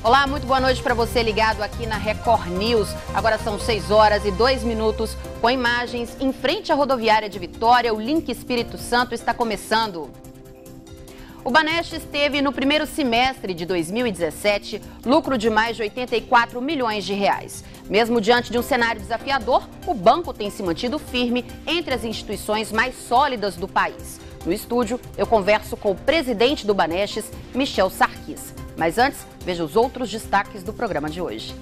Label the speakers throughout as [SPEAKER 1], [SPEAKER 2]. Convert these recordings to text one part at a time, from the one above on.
[SPEAKER 1] Olá, muito boa noite para você ligado aqui na Record News. Agora são 6h02, com imagens em frente à rodoviária de Vitória. O Link Espírito Santo está começando. O Banestes teve no primeiro semestre de 2017 lucro de mais de 84 milhões de reais. Mesmo diante de um cenário desafiador, o banco tem se mantido firme entre as instituições mais sólidas do país. No estúdio, eu converso com o presidente do Banestes, Michel Sarquis. Mas antes, veja os outros destaques do programa de hoje.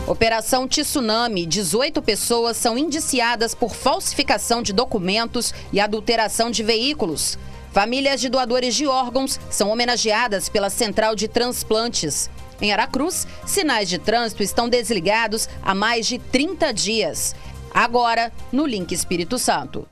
[SPEAKER 1] Operação Tsunami. 18 pessoas são indiciadas por falsificação de documentos e adulteração de veículos. Famílias de doadores de órgãos são homenageadas pela Central de Transplantes. Em Aracruz, sinais de trânsito estão desligados há mais de 30 dias. Agora, no Link Espírito Santo.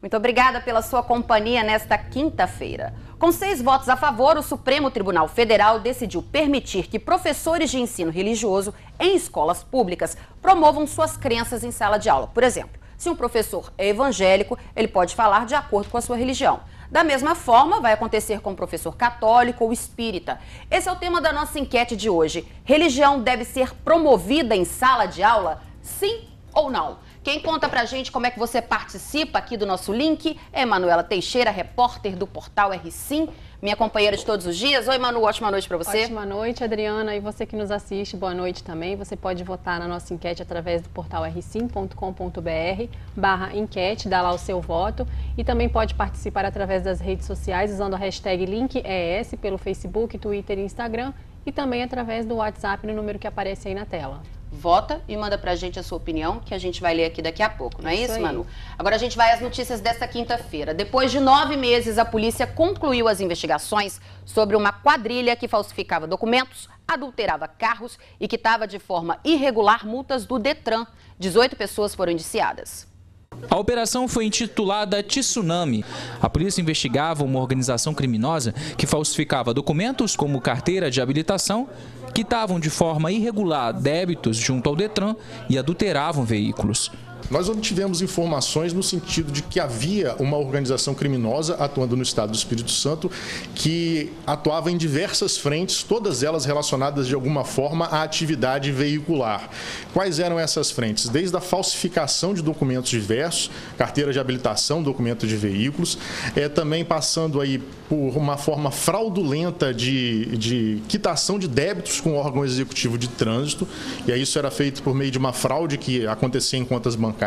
[SPEAKER 1] Muito obrigada pela sua companhia nesta quinta-feira. Com 6 votos a favor, o Supremo Tribunal Federal decidiu permitir que professores de ensino religioso em escolas públicas promovam suas crenças em sala de aula. Por exemplo, se um professor é evangélico, ele pode falar de acordo com a sua religião. Da mesma forma, vai acontecer com o professor católico ou espírita. Esse é o tema da nossa enquete de hoje. Religião deve ser promovida em sala de aula? Sim ou não? Quem conta pra gente como é que você participa aqui do nosso link é Manuela Teixeira, repórter do portal R-Sim, minha companheira de todos os dias. Oi, Manu, ótima noite pra você.
[SPEAKER 2] Ótima noite, Adriana. E você que nos assiste, boa noite também. Você pode votar na nossa enquete através do portal rsim.com.br/enquete, dá lá o seu voto. E também pode participar através das redes sociais usando a hashtag LinkES pelo Facebook, Twitter e Instagram. E também através do WhatsApp no número que aparece aí na tela.
[SPEAKER 1] Vota e manda pra gente a sua opinião, que a gente vai ler aqui daqui a pouco, não é isso, Manu? Agora a gente vai às notícias desta quinta-feira. Depois de 9 meses, a polícia concluiu as investigações sobre uma quadrilha que falsificava documentos, adulterava carros e quitava de forma irregular multas do Detran. 18 pessoas foram indiciadas.
[SPEAKER 3] A operação foi intitulada Tsunami. A polícia investigava uma organização criminosa que falsificava documentos como carteira de habilitação, quitavam de forma irregular débitos junto ao Detran e adulteravam veículos.
[SPEAKER 4] Nós obtivemos informações no sentido de que havia uma organização criminosa atuando no estado do Espírito Santo que atuava em diversas frentes, todas elas relacionadas de alguma forma à atividade veicular. Quais eram essas frentes? Desde a falsificação de documentos diversos, carteira de habilitação, documento de veículos, também passando aí por uma forma fraudulenta de quitação de débitos com o órgão executivo de trânsito, e aí isso era feito por meio de uma fraude que acontecia em contas bancárias,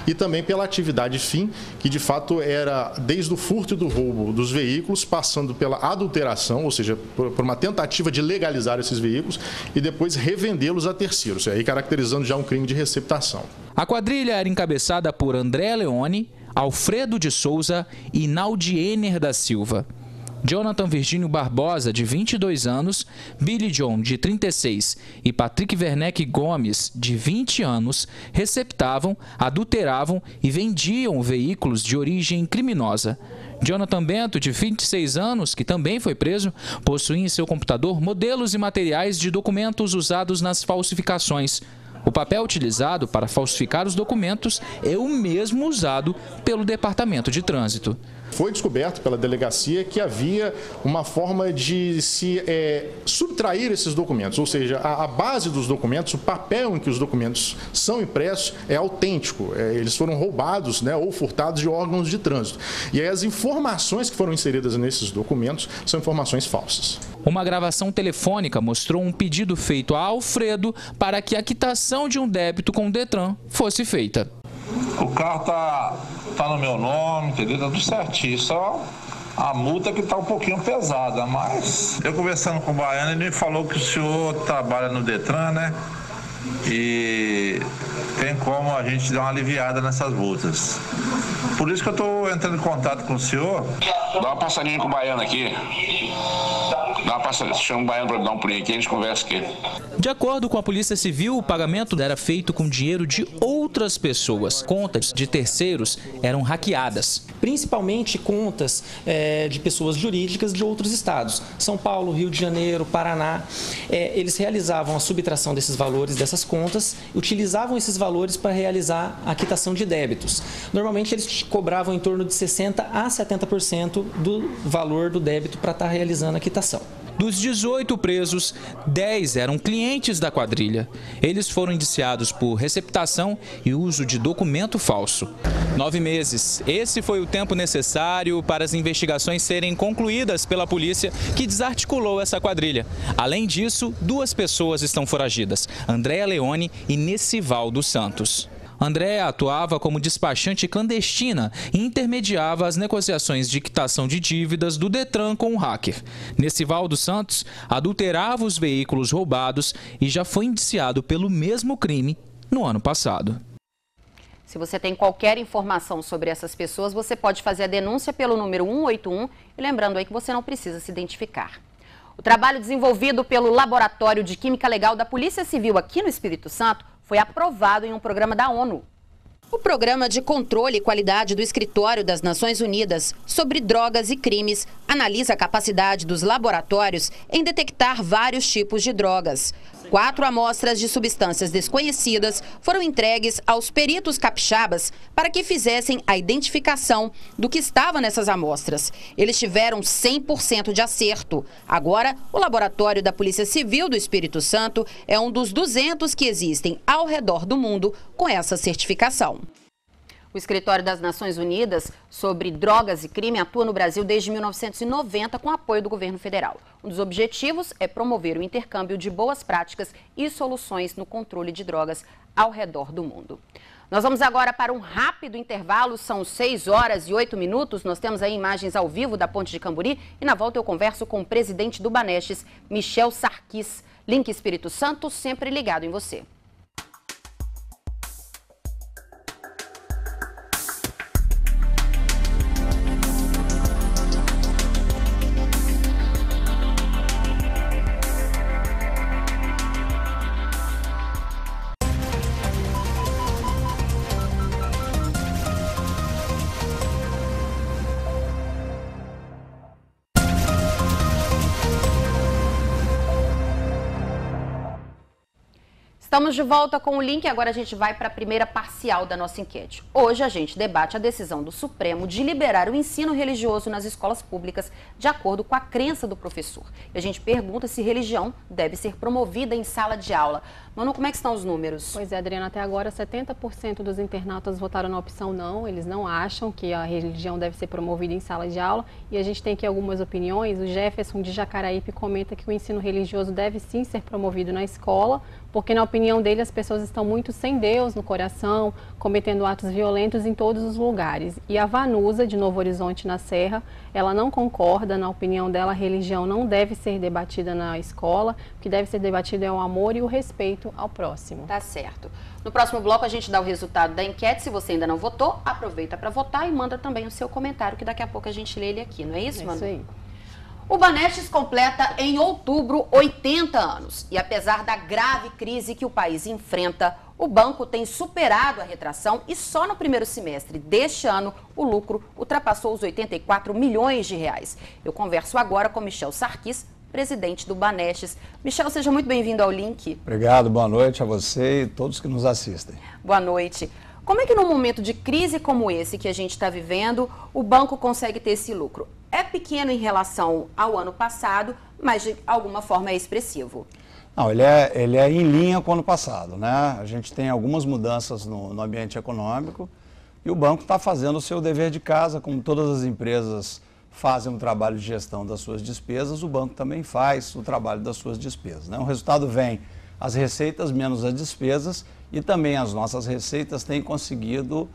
[SPEAKER 4] e também pela atividade fim, que de fato era desde o furto e do roubo dos veículos, passando pela adulteração, ou seja, por uma tentativa de legalizar esses veículos e depois revendê-los a terceiros, aí caracterizando já um crime de receptação.
[SPEAKER 3] A quadrilha era encabeçada por André Leone, Alfredo de Souza e Naudiener da Silva. Jonathan Virgínio Barbosa, de 22 anos, Billy John, de 36 e Patrick Werneck Gomes, de 20 anos, receptavam, adulteravam e vendiam veículos de origem criminosa. Jonathan Bento, de 26 anos, que também foi preso, possuía em seu computador modelos e materiais de documentos usados nas falsificações. O papel utilizado para falsificar os documentos é o mesmo usado pelo Departamento de Trânsito.
[SPEAKER 4] Foi descoberto pela delegacia que havia uma forma de se subtrair esses documentos, ou seja, a base dos documentos, o papel em que os documentos são impressos é autêntico, eles foram roubados, né, ou furtados de órgãos de trânsito. E aí as informações que foram inseridas nesses documentos são informações falsas.
[SPEAKER 3] Uma gravação telefônica mostrou um pedido feito a Alfredo para que a quitação de um débito com o Detran fosse feita.
[SPEAKER 5] O carro tá no meu nome, entendeu? Tá tudo certinho, só a multa que tá um pouquinho pesada, mas eu conversando com o Baiano, ele me falou que o senhor trabalha no Detran, né? E tem como a gente dar uma aliviada nessas multas. Por isso que eu tô entrando em contato com o senhor.
[SPEAKER 6] Dá uma passadinha com o Baiano aqui.
[SPEAKER 5] Dá uma passadinha, chama o baiano para dar um pulinho aqui, a gente conversa aqui.
[SPEAKER 3] De acordo com a Polícia Civil, o pagamento era feito com dinheiro de outras pessoas. Contas de terceiros eram hackeadas.
[SPEAKER 6] Principalmente contas de pessoas jurídicas de outros estados. São Paulo, Rio de Janeiro, Paraná. Eles realizavam a subtração desses valores dessas contas, utilizavam esses valores para realizar a quitação de débitos. Normalmente eles cobravam em torno de 60% a 70% do valor do débito para estar realizando a quitação.
[SPEAKER 3] Dos 18 presos, 10 eram clientes da quadrilha. Eles foram indiciados por receptação e uso de documento falso. 9 meses. Esse foi o tempo necessário para as investigações serem concluídas pela polícia que desarticulou essa quadrilha. Além disso, 2 pessoas estão foragidas, Andréa Leone e Nessival dos Santos. Andréa atuava como despachante clandestina e intermediava as negociações de quitação de dívidas do Detran com o hacker. Nessival dos Santos adulterava os veículos roubados e já foi indiciado pelo mesmo crime no ano passado.
[SPEAKER 1] Se você tem qualquer informação sobre essas pessoas, você pode fazer a denúncia pelo número 181 e lembrando aí que você não precisa se identificar. O trabalho desenvolvido pelo Laboratório de Química Legal da Polícia Civil aqui no Espírito Santo foi aprovado em um programa da ONU. O Programa de Controle e Qualidade do Escritório das Nações Unidas sobre Drogas e Crimes analisa a capacidade dos laboratórios em detectar vários tipos de drogas. 4 amostras de substâncias desconhecidas foram entregues aos peritos capixabas para que fizessem a identificação do que estava nessas amostras. Eles tiveram 100% de acerto. Agora, o Laboratório da Polícia Civil do Espírito Santo é um dos 200 que existem ao redor do mundo com essa certificação. O Escritório das Nações Unidas sobre Drogas e Crime atua no Brasil desde 1990 com apoio do governo federal. Um dos objetivos é promover o intercâmbio de boas práticas e soluções no controle de drogas ao redor do mundo. Nós vamos agora para um rápido intervalo, são 6 horas e 8 minutos. Nós temos aí imagens ao vivo da Ponte de Camburi e na volta eu converso com o presidente do Banestes, Michel Sarquis. Link Espírito Santo, sempre ligado em você. Estamos de volta com o link e agora a gente vai para a primeira parcial da nossa enquete. Hoje a gente debate a decisão do Supremo de liberar o ensino religioso nas escolas públicas de acordo com a crença do professor. E a gente pergunta se religião deve ser promovida em sala de aula. Manu, como é que estão os números?
[SPEAKER 2] Pois é, Adriana, até agora 70% dos internautas votaram na opção não. Eles não acham que a religião deve ser promovida em sala de aula. E a gente tem aqui algumas opiniões. O Jefferson de Jacaraípe comenta que o ensino religioso deve sim ser promovido na escola, porque na opinião dele as pessoas estão muito sem Deus no coração, cometendo atos violentos em todos os lugares. E a Vanusa, de Novo Horizonte, na Serra, ela não concorda. Na opinião dela, a religião não deve ser debatida na escola. O que deve ser debatido é o amor e o respeito ao próximo.
[SPEAKER 1] Tá certo. No próximo bloco a gente dá o resultado da enquete. Se você ainda não votou, aproveita para votar e manda também o seu comentário, que daqui a pouco a gente lê ele aqui, não é isso, Manu?
[SPEAKER 2] Isso aí.
[SPEAKER 1] O Banestes completa em outubro 80 anos e apesar da grave crise que o país enfrenta, o banco tem superado a retração e só no primeiro semestre deste ano o lucro ultrapassou os 84 milhões de reais. Eu converso agora com Michel Sarquis, presidente do Banestes. Michel, seja muito bem-vindo ao Link.
[SPEAKER 7] Obrigado, boa noite a você e todos que nos assistem.
[SPEAKER 1] Boa noite. Como é que num momento de crise como esse que a gente está vivendo, o banco consegue ter esse lucro? É pequeno em relação ao ano passado, mas de alguma forma é expressivo.
[SPEAKER 7] Não, ele é em linha com o ano passado, né? A gente tem algumas mudanças no ambiente econômico e o banco está fazendo o seu dever de casa, como todas as empresas fazem um trabalho de gestão das suas despesas, o banco também faz o trabalho das suas despesas, né? O resultado vem as receitas menos as despesas e também as nossas receitas têm conseguido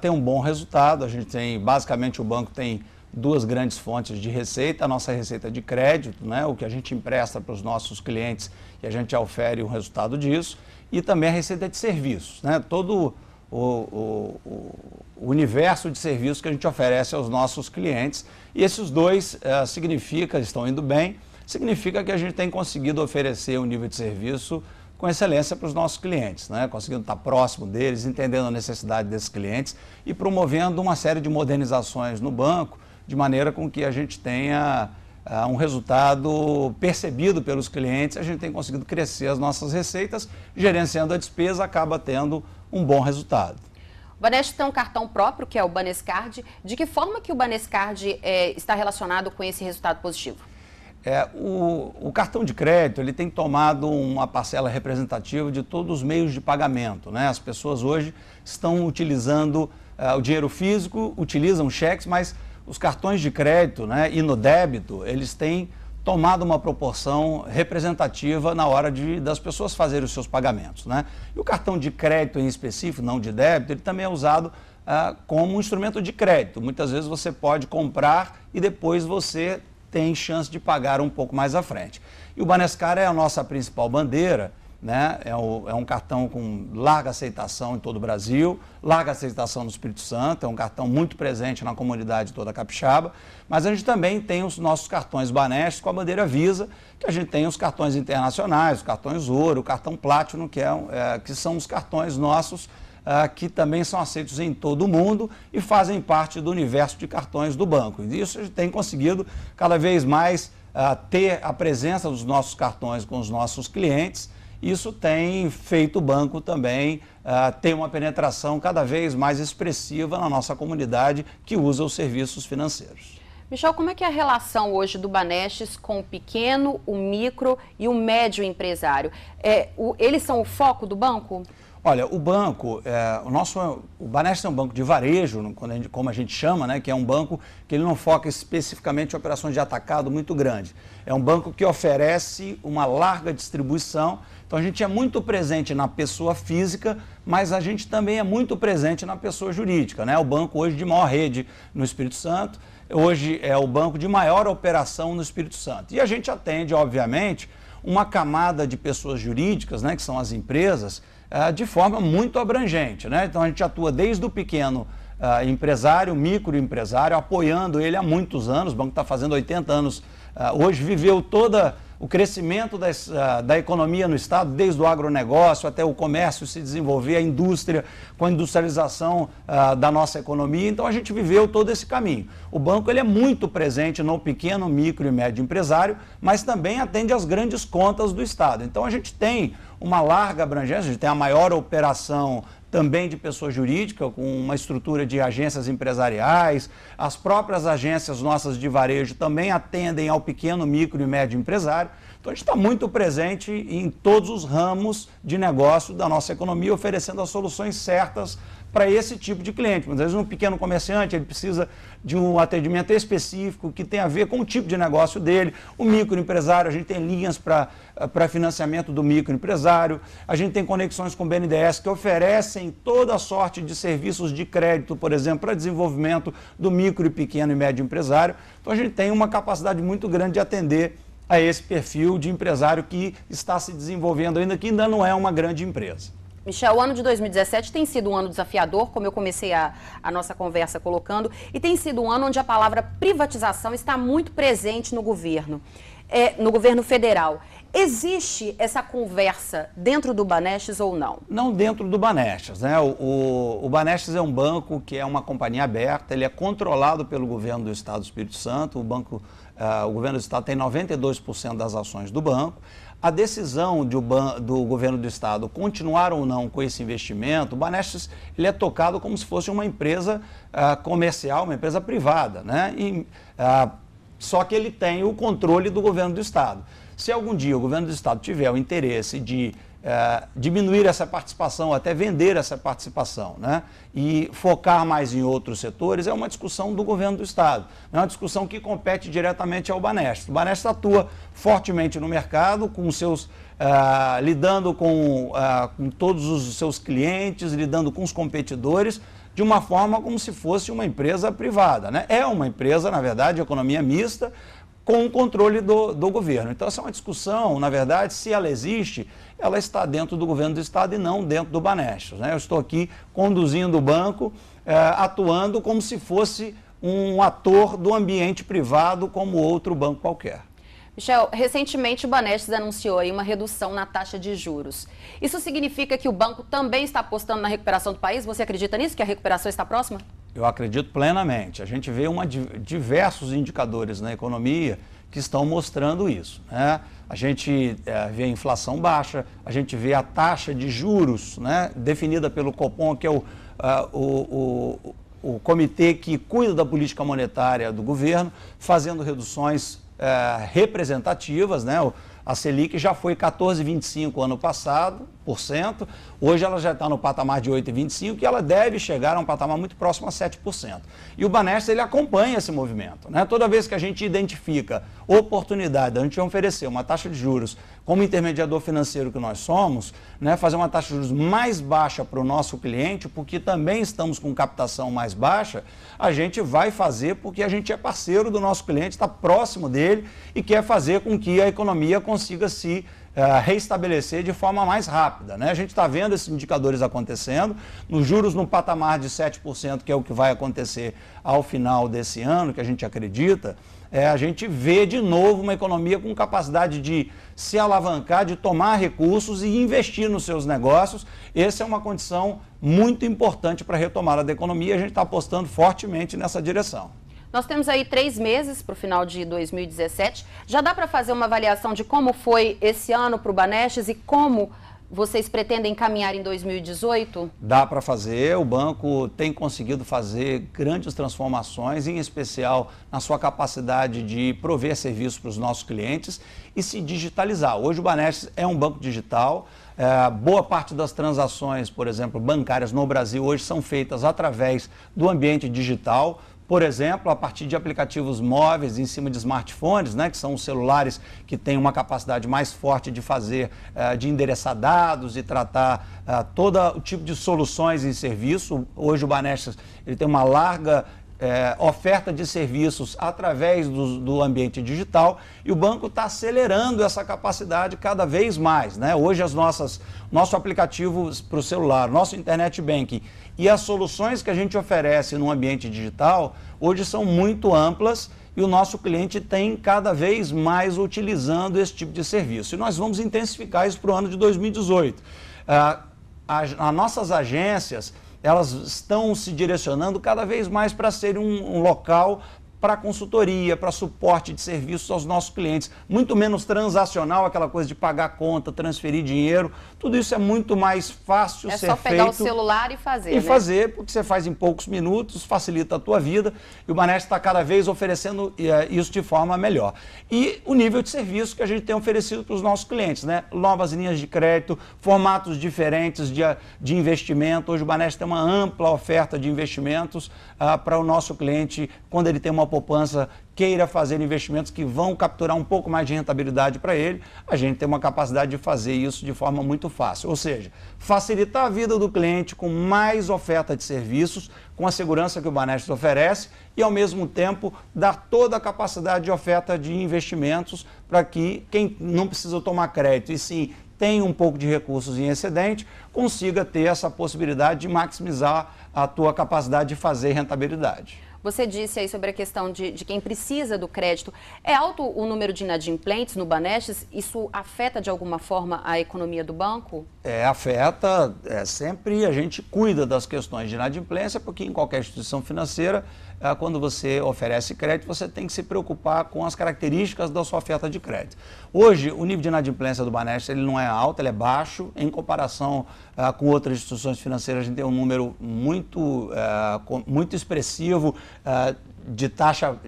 [SPEAKER 7] ter um bom resultado. A gente tem, basicamente, o banco tem 2 grandes fontes de receita, a nossa receita de crédito, né, o que a gente empresta para os nossos clientes e a gente ofere um resultado disso, e também a receita de serviços, né, todo o universo de serviços que a gente oferece aos nossos clientes. E esses 2 significa, estão indo bem, significa que a gente tem conseguido oferecer um nível de serviço com excelência para os nossos clientes, né? Conseguindo estar próximo deles, entendendo a necessidade desses clientes e promovendo uma série de modernizações no banco, de maneira com que a gente tenha um resultado percebido pelos clientes, a gente tem conseguido crescer as nossas receitas, gerenciando a despesa, acaba tendo um bom resultado.
[SPEAKER 1] O Banesp tem um cartão próprio, que é o Banescard. De que forma que o Banescard está relacionado com esse resultado positivo?
[SPEAKER 7] O cartão de crédito ele tem tomado uma parcela representativa de todos os meios de pagamento, né? As pessoas hoje estão utilizando o dinheiro físico, utilizam cheques, mas os cartões de crédito, né, e no débito, eles têm tomado uma proporção representativa na hora das pessoas fazerem os seus pagamentos, né? E o cartão de crédito em específico, não de débito, ele também é usado como um instrumento de crédito. Muitas vezes você pode comprar e depois você tem chance de pagar um pouco mais à frente. E o Banescard é a nossa principal bandeira, né? É um cartão com larga aceitação em todo o Brasil, larga aceitação no Espírito Santo, é um cartão muito presente na comunidade toda capixaba, mas a gente também tem os nossos cartões Banesp com a bandeira Visa, que a gente tem os cartões internacionais, os cartões Ouro, o cartão Platinum, que são os cartões nossos, que também são aceitos em todo o mundo e fazem parte do universo de cartões do banco. E isso a gente tem conseguido cada vez mais ter a presença dos nossos cartões com os nossos clientes. Isso tem feito o banco também ter uma penetração cada vez mais expressiva na nossa comunidade que usa os serviços financeiros.
[SPEAKER 1] Michel, como é que é a relação hoje do Banesp com o pequeno, o micro e o médio empresário? Eles são o foco do banco?
[SPEAKER 7] Olha, o banco, o Banesp é um banco de varejo, como a gente chama, né, que é um banco que ele não foca especificamente em operações de atacado muito grande. É um banco que oferece uma larga distribuição, então a gente é muito presente na pessoa física, mas a gente também é muito presente na pessoa jurídica, né? O banco hoje de maior rede no Espírito Santo, hoje é o banco de maior operação no Espírito Santo. E a gente atende, obviamente, uma camada de pessoas jurídicas, né, que são as empresas, de forma muito abrangente, né? Então a gente atua desde o pequeno empresário, microempresário, apoiando ele há muitos anos. O banco está fazendo 80 anos, hoje viveu todo o crescimento da economia no estado, desde o agronegócio até o comércio se desenvolver, a indústria, com a industrialização da nossa economia. Então a gente viveu todo esse caminho. O banco ele é muito presente no pequeno, micro e médio empresário, mas também atende às grandes contas do estado. Então a gente tem uma larga abrangência, a gente tem a maior operação também de pessoa jurídica, com uma estrutura de agências empresariais. As próprias agências nossas de varejo também atendem ao pequeno, micro e médio empresário. Então a gente está muito presente em todos os ramos de negócio da nossa economia, oferecendo as soluções certas para esse tipo de cliente. Às vezes um pequeno comerciante ele precisa de um atendimento específico que tem a ver com o tipo de negócio dele. O microempresário, a gente tem linhas para financiamento do microempresário, a gente tem conexões com o BNDES que oferecem toda sorte de serviços de crédito, por exemplo, para desenvolvimento do micro, pequeno e médio empresário. Então a gente tem uma capacidade muito grande de atender a esse perfil de empresário que está se desenvolvendo ainda, que ainda não é uma grande empresa.
[SPEAKER 1] Michel, o ano de 2017 tem sido um ano desafiador, como eu comecei a nossa conversa colocando, e tem sido um ano onde a palavra privatização está muito presente no governo federal. Existe essa conversa dentro do Banesp ou não?
[SPEAKER 7] Não dentro do Banesp, né? O Banesp é um banco que é uma companhia aberta, ele é controlado pelo governo do Estado do Espírito Santo, o governo do Estado tem 92% das ações do banco. A decisão do governo do Estado continuar ou não com esse investimento, o Banesp ele é tocado como se fosse uma empresa comercial, uma empresa privada, né? Só que ele tem o controle do governo do Estado. Se algum dia o governo do Estado tiver o interesse de diminuir essa participação, até vender essa participação, né, e focar mais em outros setores, é uma discussão do governo do Estado. É uma discussão que compete diretamente ao Banesp. O Banesp atua fortemente no mercado, com lidando com todos os seus clientes, lidando com os competidores, de uma forma como se fosse uma empresa privada, né? É uma empresa, na verdade, de economia mista, com o controle do governo. Então, essa é uma discussão, na verdade, se ela existe, ela está dentro do governo do Estado e não dentro do Banesp, né? Eu estou aqui conduzindo o banco, atuando como se fosse um ator do ambiente privado, como outro banco qualquer.
[SPEAKER 1] Michel, recentemente o Banestes anunciou aí uma redução na taxa de juros. Isso significa que o banco também está apostando na recuperação do país? Você acredita nisso, que a recuperação está próxima?
[SPEAKER 7] Eu acredito plenamente. A gente vê diversos indicadores na economia que estão mostrando isso, né? A gente vê a inflação baixa, a gente vê a taxa de juros, né, definida pelo Copom, que é o comitê que cuida da política monetária do governo, fazendo reduções representativas, né? A Selic já foi 14,25% ano passado, hoje ela já está no patamar de 8,25% e ela deve chegar a um patamar muito próximo a 7%. E o Banestes, ele acompanha esse movimento, né? Toda vez que a gente identifica oportunidade, a gente oferecer uma taxa de juros como intermediador financeiro que nós somos, né, fazer uma taxa de juros mais baixa para o nosso cliente, porque também estamos com captação mais baixa, a gente vai fazer porque a gente é parceiro do nosso cliente, está próximo dele e quer fazer com que a economia consiga se reestabelecer de forma mais rápida, né? A gente está vendo esses indicadores acontecendo, nos juros no patamar de 7%, que é o que vai acontecer ao final desse ano, que a gente acredita, a gente vê de novo uma economia com capacidade de se alavancar, de tomar recursos e investir nos seus negócios. Essa é uma condição muito importante para a retomada da economia e a gente está apostando fortemente nessa direção.
[SPEAKER 1] Nós temos aí 3 meses para o final de 2017. Já dá para fazer uma avaliação de como foi esse ano para o Banestes e como vocês pretendem caminhar em 2018?
[SPEAKER 7] Dá para fazer. O banco tem conseguido fazer grandes transformações, em especial na sua capacidade de prover serviços para os nossos clientes e se digitalizar. Hoje o Banestes é um banco digital. Boa parte das transações, por exemplo, bancárias no Brasil hoje são feitas através do ambiente digital. Por exemplo, a partir de aplicativos móveis em cima de smartphones, né, que são os celulares que têm uma capacidade mais forte de fazer, de endereçar dados e tratar todo o tipo de soluções em serviço. Hoje o Banestes ele tem uma larga oferta de serviços através do ambiente digital e o banco está acelerando essa capacidade cada vez mais, né? Hoje nosso aplicativo para o celular, nosso internet banking e as soluções que a gente oferece no ambiente digital hoje são muito amplas e o nosso cliente tem cada vez mais utilizando esse tipo de serviço. E nós vamos intensificar isso para o ano de 2018. As nossas agências elas estão se direcionando cada vez mais para ser um local para consultoria, para suporte de serviços aos nossos clientes. Muito menos transacional, aquela coisa de pagar conta, transferir dinheiro. Tudo isso é muito mais fácil ser feito. É só
[SPEAKER 1] pegar o celular e fazer, né?
[SPEAKER 7] Fazer, porque você faz em poucos minutos, facilita a tua vida. E o Banestes está cada vez oferecendo isso de forma melhor. E o nível de serviço que a gente tem oferecido para os nossos clientes, né? Novas linhas de crédito, formatos diferentes de investimento. Hoje o Banestes tem uma ampla oferta de investimentos para o nosso cliente, quando ele tem uma poupança, queira fazer investimentos que vão capturar um pouco mais de rentabilidade para ele, a gente tem uma capacidade de fazer isso de forma muito fácil. Ou seja, facilitar a vida do cliente com mais oferta de serviços, com a segurança que o Banestes oferece e, ao mesmo tempo, dar toda a capacidade de oferta de investimentos para que quem não precisa tomar crédito e sim tem um pouco de recursos em excedente, consiga ter essa possibilidade de maximizar a tua capacidade de fazer rentabilidade.
[SPEAKER 1] Você disse aí sobre a questão de quem precisa do crédito. É alto o número de inadimplentes no Banestes? Isso afeta de alguma forma a economia do banco?
[SPEAKER 7] Afeta. Sempre a gente cuida das questões de inadimplência, porque em qualquer instituição financeira, quando você oferece crédito, você tem que se preocupar com as características da sua oferta de crédito. Hoje, o nível de inadimplência do Banestes ele não é alto, ele é baixo. Em comparação com outras instituições financeiras, a gente tem um número muito expressivo de taxa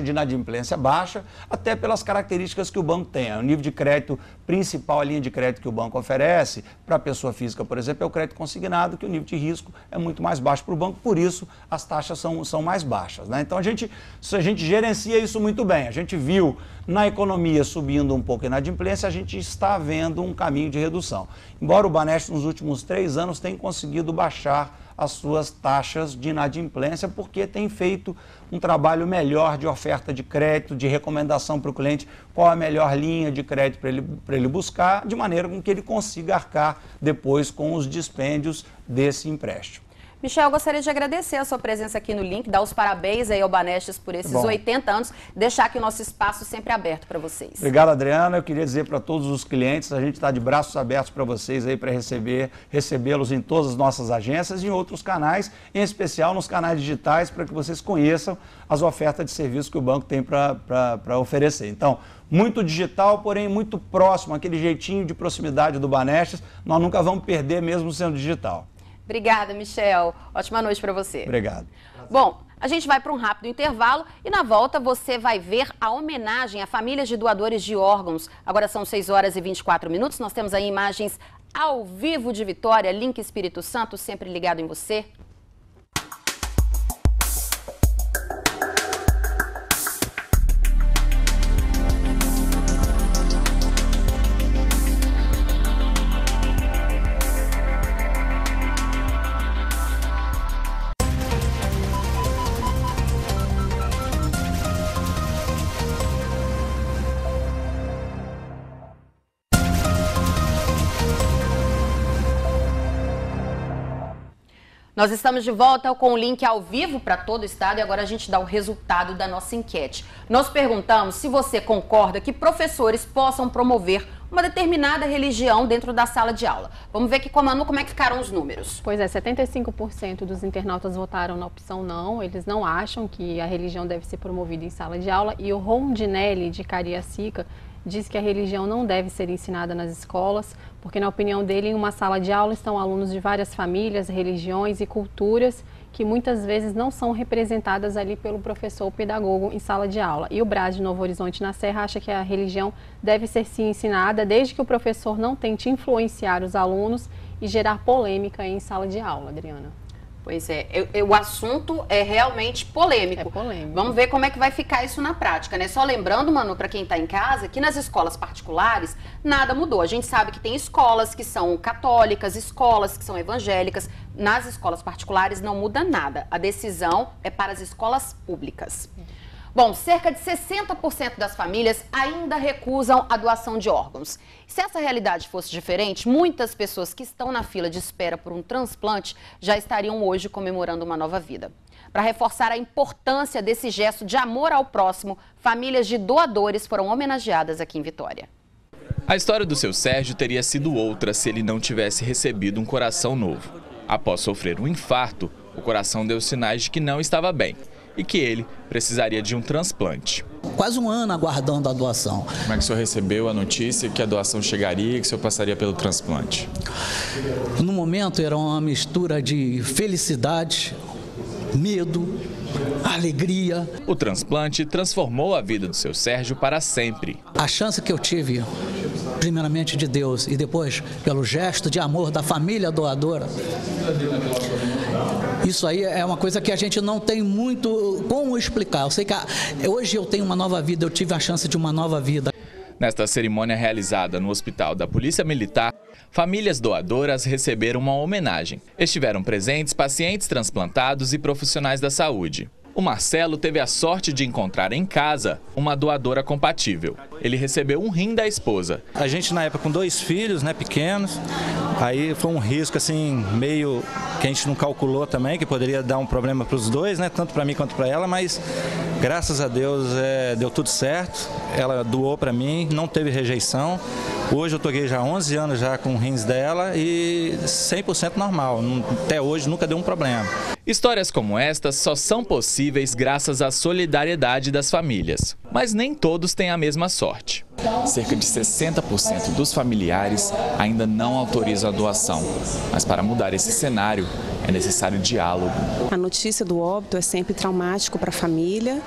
[SPEAKER 7] de inadimplência baixa, até pelas características que o banco tem. O nível de crédito principal, a linha de crédito que o banco oferece para a pessoa física, por exemplo, é o crédito consignado, que o nível de risco é muito mais baixo para o banco, por isso as taxas são mais baixas, né? Então a gente gerencia isso muito bem. A gente viu na economia subindo um pouco a inadimplência, a gente está vendo um caminho de redução. Embora o Banestes nos últimos 3 anos tenha conseguido baixar as suas taxas de inadimplência, porque tem feito um trabalho melhor de oferta de crédito, de recomendação para o cliente, qual a melhor linha de crédito para ele buscar, de maneira com que ele consiga arcar depois com os dispêndios desse empréstimo.
[SPEAKER 1] Michel, eu gostaria de agradecer a sua presença aqui no Link, dar os parabéns aí ao Banestes por esses 80 anos, deixar aqui o nosso espaço sempre aberto para vocês.
[SPEAKER 7] Obrigado, Adriana. Eu queria dizer para todos os clientes, a gente está de braços abertos para vocês aí, para recebê-los em todas as nossas agências e em outros canais, em especial nos canais digitais, para que vocês conheçam as ofertas de serviço que o banco tem para oferecer. Então, muito digital, porém muito próximo, aquele jeitinho de proximidade do Banestes, nós nunca vamos perder mesmo sendo digital.
[SPEAKER 1] Obrigada, Michel. Ótima noite para você.
[SPEAKER 7] Obrigado.
[SPEAKER 1] Bom, a gente vai para um rápido intervalo e na volta você vai ver a homenagem a famílias de doadores de órgãos. Agora são 6 horas e 24 minutos, nós temos aí imagens ao vivo de Vitória, Link Espírito Santo, sempre ligado em você. Nós estamos de volta com o Link ao vivo para todo o estado e agora a gente dá o resultado da nossa enquete. Nós perguntamos se você concorda que professores possam promover uma determinada religião dentro da sala de aula. Vamos ver aqui, Comanu, como é que ficaram os números.
[SPEAKER 2] Pois é, 75% dos internautas votaram na opção não. Eles não acham que a religião deve ser promovida em sala de aula. E o Rondinelli, de Cariacica, diz que a religião não deve ser ensinada nas escolas, porque, na opinião dele, em uma sala de aula estão alunos de várias famílias, religiões e culturas que muitas vezes não são representadas ali pelo professor ou pedagogo em sala de aula. E o Brás de Novo Horizonte na Serra acha que a religião deve ser sim ensinada desde que o professor não tente influenciar os alunos e gerar polêmica em sala de aula, Adriana.
[SPEAKER 1] Pois é, o assunto é realmente polêmico.
[SPEAKER 2] É polêmico.
[SPEAKER 1] Vamos ver como é que vai ficar isso na prática, né? Só lembrando, Manu, para quem está em casa, que nas escolas particulares nada mudou. A gente sabe que tem escolas que são católicas, escolas que são evangélicas. Nas escolas particulares não muda nada. A decisão é para as escolas públicas. Bom, cerca de 60% das famílias ainda recusam a doação de órgãos. Se essa realidade fosse diferente, muitas pessoas que estão na fila de espera por um transplante já estariam hoje comemorando uma nova vida. Para reforçar a importância desse gesto de amor ao próximo, famílias de doadores foram homenageadas aqui em Vitória.
[SPEAKER 3] A história do seu Sérgio teria sido outra se ele não tivesse recebido um coração novo. Após sofrer um infarto, o coração deu sinais de que não estava bem e que ele precisaria de um transplante.
[SPEAKER 8] Quase um ano aguardando a doação.
[SPEAKER 3] Como é que o senhor recebeu a notícia que a doação chegaria e que o senhor passaria pelo transplante?
[SPEAKER 8] No momento era uma mistura de felicidade, medo, alegria.
[SPEAKER 3] O transplante transformou a vida do seu Sérgio para sempre.
[SPEAKER 8] A chance que eu tive, primeiramente de Deus e depois pelo gesto de amor da família doadora, isso aí é uma coisa que a gente não tem muito como explicar. Eu sei que hoje eu tenho uma nova vida, eu tive a chance de uma nova vida.
[SPEAKER 3] Nesta cerimônia realizada no Hospital da Polícia Militar, famílias doadoras receberam uma homenagem. Estiveram presentes pacientes transplantados e profissionais da saúde. O Marcelo teve a sorte de encontrar em casa uma doadora compatível. Ele recebeu um rim da esposa.
[SPEAKER 9] A gente na época com 2 filhos, né, pequenos, aí foi um risco assim meio que a gente não calculou também, que poderia dar um problema para os dois, né, tanto para mim quanto para ela, mas graças a Deus deu tudo certo. Ela doou para mim, não teve rejeição. Hoje eu toquei já 11 anos já com rins dela e 100% normal. Até hoje nunca deu um problema.
[SPEAKER 3] Histórias como estas só são possíveis graças à solidariedade das famílias. Mas nem todos têm a mesma sorte. Cerca de 60% dos familiares ainda não autorizam a doação. Mas para mudar esse cenário, é necessário diálogo.
[SPEAKER 10] A notícia do óbito é sempre traumático para a família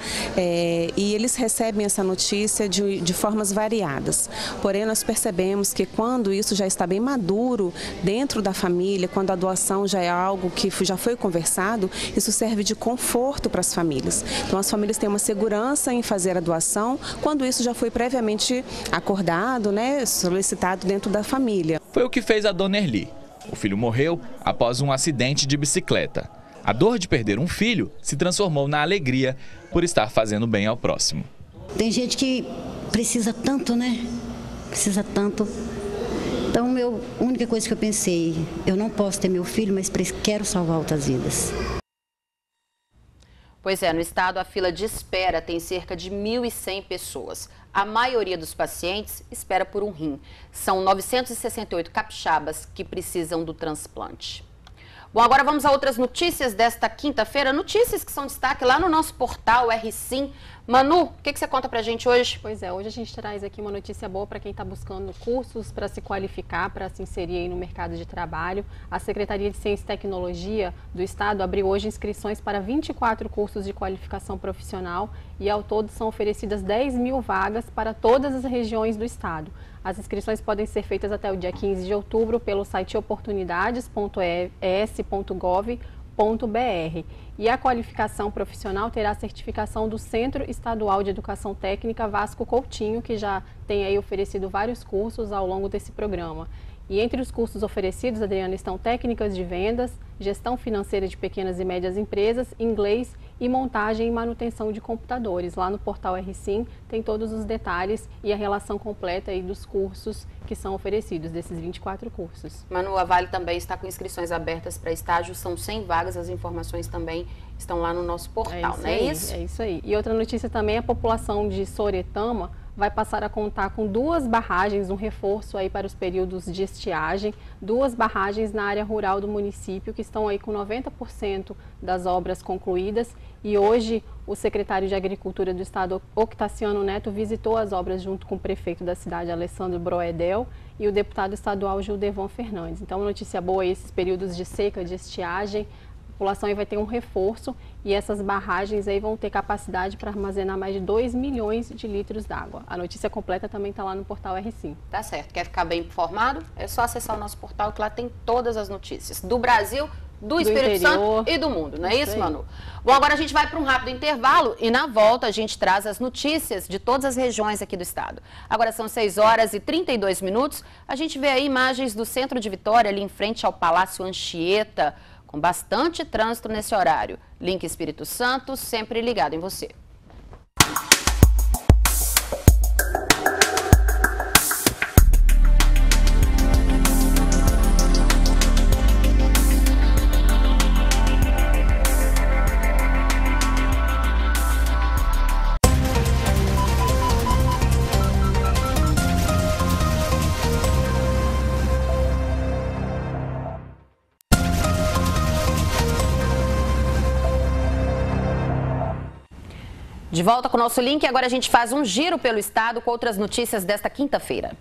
[SPEAKER 10] e eles recebem essa notícia de formas variadas. Porém, nós percebemos que quando isso já está bem maduro dentro da família, quando a doação já é algo que já foi conversado, isso serve de conforto para as famílias. Então, as famílias têm uma segurança em fazer a doação quando isso já foi previamente acordado, né, solicitado dentro da família.
[SPEAKER 3] Foi o que fez a dona Erli. O filho morreu após um acidente de bicicleta. A dor de perder um filho se transformou na alegria por estar fazendo bem ao próximo.
[SPEAKER 11] Tem gente que precisa tanto, né? Precisa tanto. Então a única coisa que eu pensei, eu não posso ter meu filho, mas quero salvar outras vidas.
[SPEAKER 1] Pois é, no estado a fila de espera tem cerca de 1.100 pessoas. A maioria dos pacientes espera por um rim. São 968 capixabas que precisam do transplante. Bom, agora vamos a outras notícias desta quinta-feira. Notícias que são destaque lá no nosso portal R-Sim. Manu, o que você conta pra gente hoje?
[SPEAKER 2] Pois é, hoje a gente traz aqui uma notícia boa para quem está buscando cursos para se qualificar, para se inserir aí no mercado de trabalho. A Secretaria de Ciência e Tecnologia do Estado abriu hoje inscrições para 24 cursos de qualificação profissional e ao todo são oferecidas 10 mil vagas para todas as regiões do Estado. As inscrições podem ser feitas até o dia 15 de outubro pelo site oportunidades.es.gov.br. E a qualificação profissional terá certificação do Centro Estadual de Educação Técnica Vasco Coutinho, que já tem aí oferecido vários cursos ao longo desse programa. E entre os cursos oferecidos, Adriana, estão técnicas de vendas, gestão financeira de pequenas e médias empresas, inglês e montagem e manutenção de computadores. Lá no portal R-Sim tem todos os detalhes e a relação completa aí dos cursos que são oferecidos, desses 24 cursos.
[SPEAKER 1] Manu, a Vale também está com inscrições abertas para estágio, são 100 vagas, as informações também estão lá no nosso portal, não é isso?
[SPEAKER 2] É isso aí. E outra notícia também, a população de Soretama vai passar a contar com 2 barragens, um reforço aí para os períodos de estiagem, 2 barragens na área rural do município, que estão aí com 90% das obras concluídas. E hoje o secretário de Agricultura do Estado, Octaciano Neto, visitou as obras junto com o prefeito da cidade, Alessandro Broedel, e o deputado estadual Gildevan Fernandes. Então, notícia boa, esses períodos de seca, de estiagem, a população aí vai ter um reforço e essas barragens aí vão ter capacidade para armazenar mais de 2 milhões de litros d'água. A notícia completa também está lá no portal R-Sim.
[SPEAKER 1] Tá certo. Quer ficar bem informado? É só acessar o nosso portal que lá tem todas as notícias do Brasil, do Espírito Santo e do mundo, não é isso, Manu? Bom, agora a gente vai para um rápido intervalo e na volta a gente traz as notícias de todas as regiões aqui do estado. Agora são 6 horas e 32 minutos. A gente vê aí imagens do centro de Vitória, ali em frente ao Palácio Anchieta, com bastante trânsito nesse horário. Link Espírito Santo, sempre ligado em você. De volta com o nosso link, agora a gente faz um giro pelo estado com outras notícias desta quinta-feira.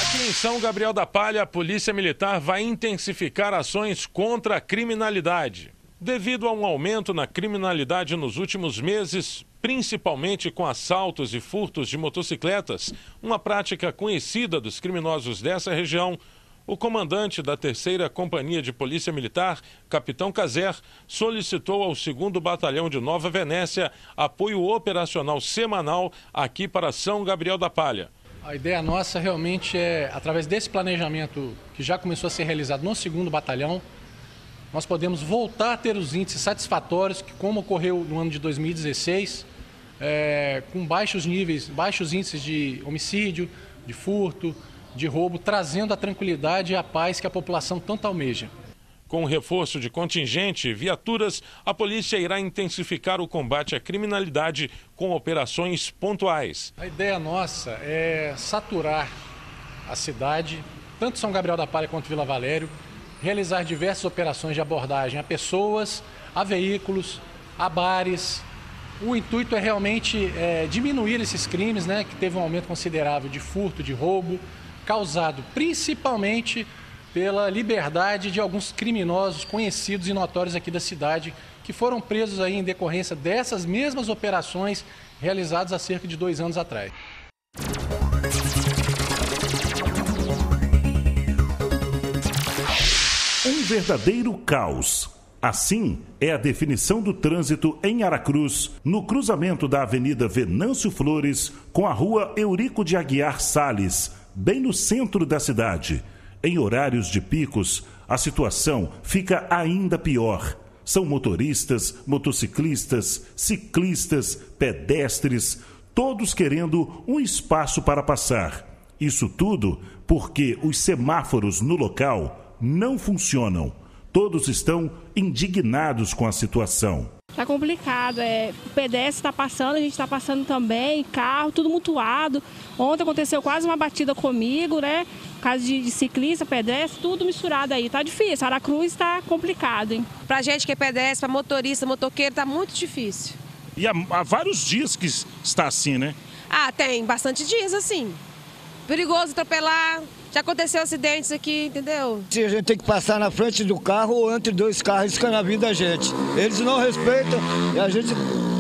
[SPEAKER 12] Aqui em São Gabriel da Palha, a Polícia Militar vai intensificar ações contra a criminalidade. Devido a um aumento na criminalidade nos últimos meses, principalmente com assaltos e furtos de motocicletas, uma prática conhecida dos criminosos dessa região, o comandante da 3ª Companhia de Polícia Militar, Capitão Caser, solicitou ao 2º Batalhão de Nova Venécia apoio operacional semanal aqui para São Gabriel da Palha.
[SPEAKER 13] A ideia nossa realmente é, através desse planejamento que já começou a ser realizado no 2º Batalhão, nós podemos voltar a ter os índices satisfatórios, que como ocorreu no ano de 2016, com baixos índices de homicídio, de furto, de roubo, trazendo a tranquilidade e a paz que a população tanto almeja.
[SPEAKER 12] Com o reforço de contingente e viaturas, a polícia irá intensificar o combate à criminalidade com operações pontuais.
[SPEAKER 13] A ideia nossa é saturar a cidade, tanto São Gabriel da Palha quanto Vila Valério, realizar diversas operações de abordagem a pessoas, a veículos, a bares. O intuito é realmente diminuir esses crimes, né, que teve um aumento considerável de furto, de roubo, causado principalmente pela liberdade de alguns criminosos conhecidos e notórios aqui da cidade, que foram presos aí em decorrência dessas mesmas operações realizadas há cerca de 2 anos atrás.
[SPEAKER 14] Um verdadeiro caos. Assim é a definição do trânsito em Aracruz, no cruzamento da Avenida Venâncio Flores com a Rua Eurico de Aguiar Salles, bem no centro da cidade. Em horários de picos, a situação fica ainda pior. São motoristas, motociclistas, ciclistas, pedestres, todos querendo um espaço para passar. Isso tudo porque os semáforos no local não funcionam. Todos estão indignados com a situação.
[SPEAKER 15] Tá complicado, o pedestre está passando, a gente está passando também, carro, tudo mutuado. Ontem aconteceu quase uma batida comigo, né? Caso de ciclista, pedestre, tudo misturado aí. Tá difícil, Aracruz está complicado, hein?
[SPEAKER 16] Pra gente que é pedestre, pra motorista, motoqueiro, tá muito difícil.
[SPEAKER 14] E há vários dias que está assim, né?
[SPEAKER 16] Tem bastante dias assim. Perigoso atropelar. Já aconteceu acidentes aqui, entendeu?
[SPEAKER 17] A gente tem que passar na frente do carro ou entre dois carros, isso que é na vida da gente. Eles não respeitam e a gente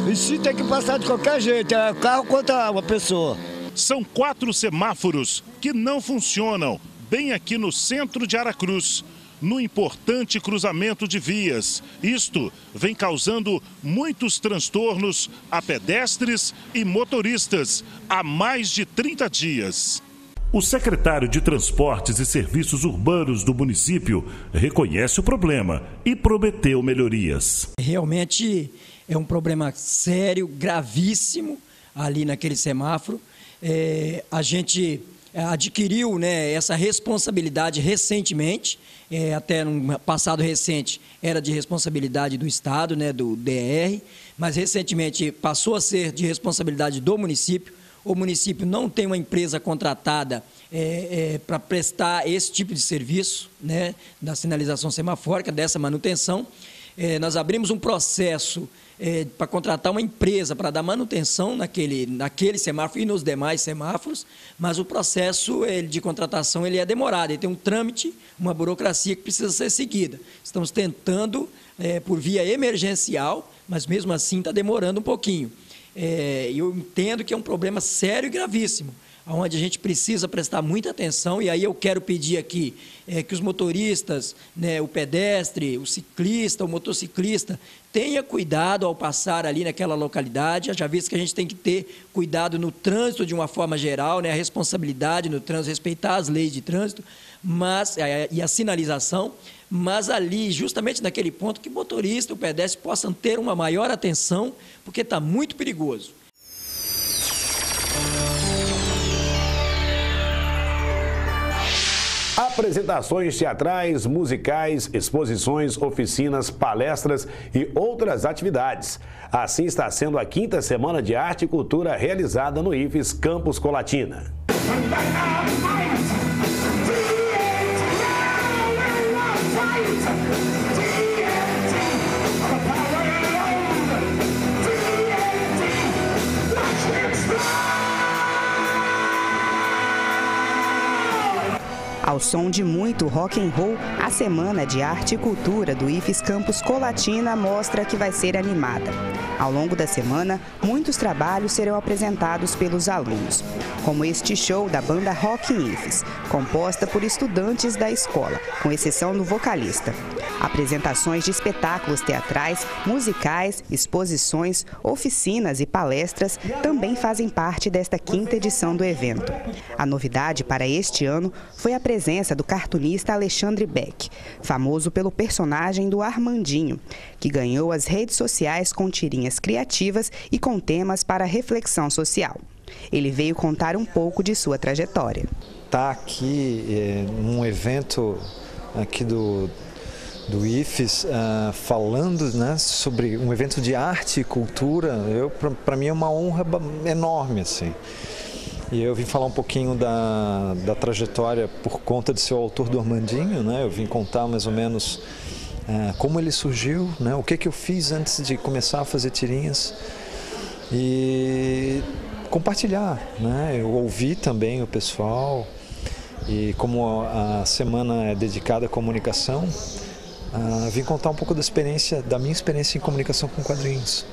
[SPEAKER 17] em si tem que passar de qualquer jeito, é carro contra uma pessoa.
[SPEAKER 14] São 4 semáforos que não funcionam, bem aqui no centro de Aracruz, no importante cruzamento de vias. Isto vem causando muitos transtornos a pedestres e motoristas há mais de 30 dias. O secretário de Transportes e Serviços Urbanos do município reconhece o problema e prometeu melhorias.
[SPEAKER 18] Realmente é um problema sério, gravíssimo ali naquele semáforo. A gente adquiriu, né, essa responsabilidade recentemente, até no passado recente era de responsabilidade do Estado, né, do DR, mas recentemente passou a ser de responsabilidade do município. O município não tem uma empresa contratada para prestar esse tipo de serviço, né, da sinalização semafórica, dessa manutenção. Nós abrimos um processo para contratar uma empresa para dar manutenção naquele semáforo e nos demais semáforos, mas o processo de contratação ele é demorado, ele tem um trâmite, uma burocracia que precisa ser seguida. Estamos tentando por via emergencial, mas mesmo assim está demorando um pouquinho. Eu entendo que é um problema sério e gravíssimo, onde a gente precisa prestar muita atenção, e aí eu quero pedir aqui que os motoristas, né, o pedestre, o ciclista, o motociclista, tenha cuidado ao passar ali naquela localidade, já visto que a gente tem que ter cuidado no trânsito de uma forma geral, né, a responsabilidade no trânsito, respeitar as leis de trânsito, e a sinalização, mas ali, justamente naquele ponto, que o motorista e o pedestre possam ter uma maior atenção, porque está muito perigoso.
[SPEAKER 19] Apresentações teatrais, musicais, exposições, oficinas, palestras e outras atividades. Assim está sendo a 5ª Semana de Arte e Cultura realizada no IFES Campus Colatina.
[SPEAKER 20] Ao som de muito rock and roll, a Semana de Arte e Cultura do IFES Campus Colatina mostra que vai ser animada. Ao longo da semana, muitos trabalhos serão apresentados pelos alunos, como este show da banda Rock in IFES, composta por estudantes da escola, com exceção do vocalista. Apresentações de espetáculos teatrais, musicais, exposições, oficinas e palestras também fazem parte desta 5ª edição do evento. A novidade para este ano foi a presença do cartunista Alexandre Beck, famoso pelo personagem do Armandinho, que ganhou as redes sociais com tirinhas criativas e com temas para reflexão social. Ele veio contar um pouco de sua trajetória.
[SPEAKER 21] Está aqui num evento aqui do IFES, falando, né, sobre um evento de arte e cultura. Para mim é uma honra enorme, assim. E eu vim falar um pouquinho da trajetória por conta de ser o autor do Armandinho, né? Eu vim contar mais ou menos como ele surgiu, né? O que eu fiz antes de começar a fazer tirinhas e compartilhar, né? Eu ouvi também o pessoal e como a semana é dedicada à comunicação, vim contar um pouco da minha experiência em comunicação com quadrinhos.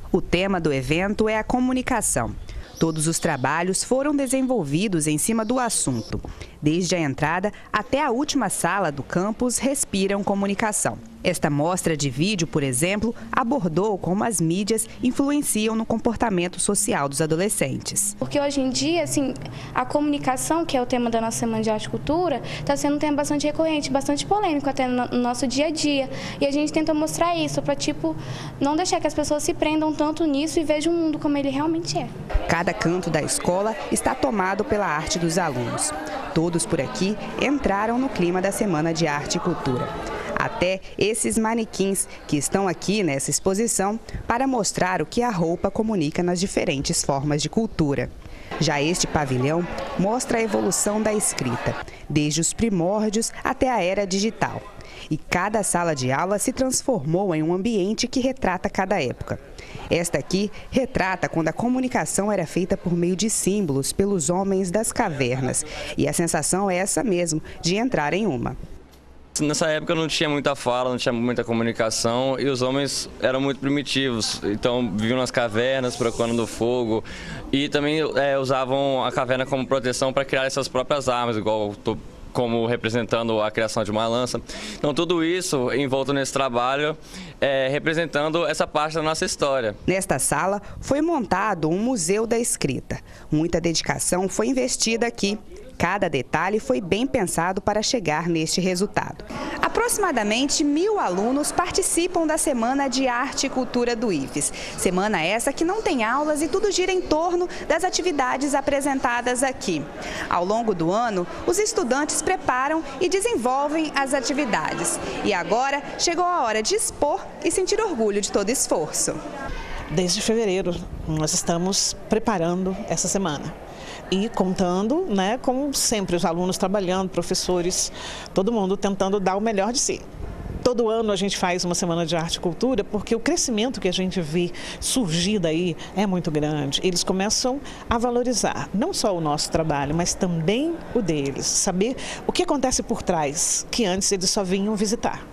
[SPEAKER 20] O tema do evento é a comunicação. Todos os trabalhos foram desenvolvidos em cima do assunto. Desde a entrada até a última sala do campus respiram comunicação. Esta mostra de vídeo, por exemplo, abordou como as mídias influenciam no comportamento social dos adolescentes.
[SPEAKER 4] Porque hoje em dia, assim, a comunicação, que é o tema da nossa Semana de Arte e Cultura, está sendo um tema bastante recorrente, bastante polêmico até no nosso dia a dia. E a gente tenta mostrar isso para, tipo, não deixar que as pessoas se prendam tanto nisso e vejam o mundo como ele realmente é.
[SPEAKER 20] Cada canto da escola está tomado pela arte dos alunos. Todos por aqui entraram no clima da Semana de Arte e Cultura. Até esses manequins que estão aqui nessa exposição para mostrar o que a roupa comunica nas diferentes formas de cultura. Já este pavilhão mostra a evolução da escrita, desde os primórdios até a era digital. E cada sala de aula se transformou em um ambiente que retrata cada época. Esta aqui retrata quando a comunicação era feita por meio de símbolos pelos homens das cavernas. E a sensação é essa mesmo, de entrar em uma.
[SPEAKER 22] Nessa época não tinha muita fala, não tinha muita comunicação e os homens eram muito primitivos, então viviam nas cavernas, procurando fogo e também usavam a caverna como proteção para criar suas próprias armas, igual como representando a criação de uma lança. Então tudo isso envolto nesse trabalho, representando essa parte da nossa história.
[SPEAKER 20] Nesta sala foi montado um museu da escrita. Muita dedicação foi investida aqui. Cada detalhe foi bem pensado para chegar neste resultado. Aproximadamente 1000 alunos participam da Semana de Arte e Cultura do IFES. Semana essa que não tem aulas e tudo gira em torno das atividades apresentadas aqui. Ao longo do ano, os estudantes preparam e desenvolvem as atividades. E agora chegou a hora de expor e sentir orgulho de todo esforço.
[SPEAKER 23] Desde fevereiro, nós estamos preparando essa semana. E contando, como sempre, os alunos trabalhando, professores, todo mundo tentando dar o melhor de si. Todo ano a gente faz uma Semana de Arte e Cultura porque o crescimento que a gente vê surgir daí é muito grande. Eles começam a valorizar não só o nosso trabalho, mas também o deles. Saber o que acontece por trás, que antes eles só vinham visitar.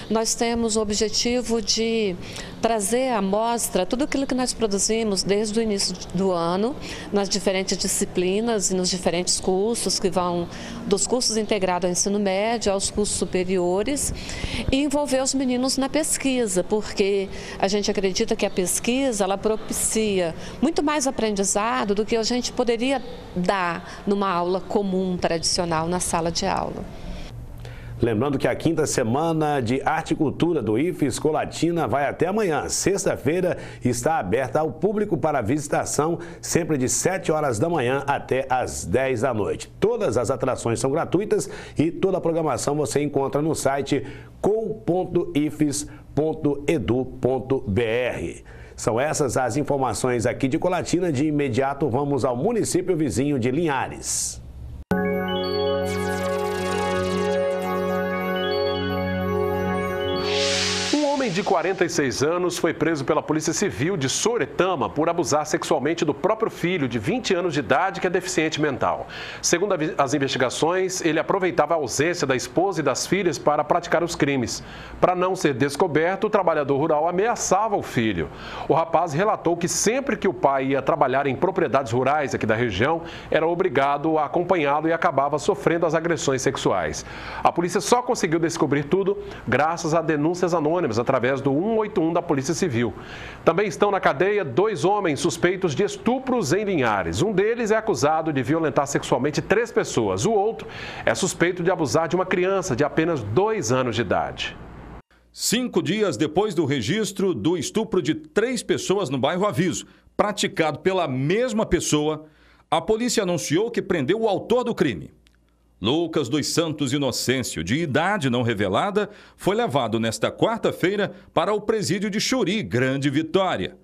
[SPEAKER 24] Nós temos o objetivo de trazer à mostra tudo aquilo que nós produzimos desde o início do ano, nas diferentes disciplinas e nos diferentes cursos, que vão dos cursos integrados ao ensino médio aos cursos superiores, e envolver os meninos na pesquisa, porque a gente acredita que a pesquisa ela propicia muito mais aprendizado do que a gente poderia dar numa aula comum, tradicional, na sala de aula.
[SPEAKER 19] Lembrando que a 5ª Semana de Arte e Cultura do IFES Colatina vai até amanhã, sexta-feira, está aberta ao público para visitação, sempre de 7 horas da manhã até as 10 da noite. Todas as atrações são gratuitas e toda a programação você encontra no site com.ifes.edu.br. São essas as informações aqui de Colatina. De imediato vamos ao município vizinho de Linhares.
[SPEAKER 25] De 46 anos, foi preso pela Polícia Civil de Soretama por abusar sexualmente do próprio filho de 20 anos de idade que é deficiente mental. Segundo as investigações, ele aproveitava a ausência da esposa e das filhas para praticar os crimes. Para não ser descoberto, o trabalhador rural ameaçava o filho. O rapaz relatou que sempre que o pai ia trabalhar em propriedades rurais aqui da região, era obrigado a acompanhá-lo e acabava sofrendo as agressões sexuais. A polícia só conseguiu descobrir tudo graças a denúncias anônimas através do 181 da Polícia Civil. Também estão na cadeia 2 homens suspeitos de estupros em Linhares. Um deles é acusado de violentar sexualmente 3 pessoas. O outro é suspeito de abusar de uma criança de apenas 2 anos de idade.
[SPEAKER 26] 5 dias depois do registro do estupro de 3 pessoas no bairro Aviso, praticado pela mesma pessoa, a polícia anunciou que prendeu o autor do crime. Lucas dos Santos Inocêncio, de idade não revelada, foi levado nesta quarta-feira para o presídio de Xuri, Grande Vitória.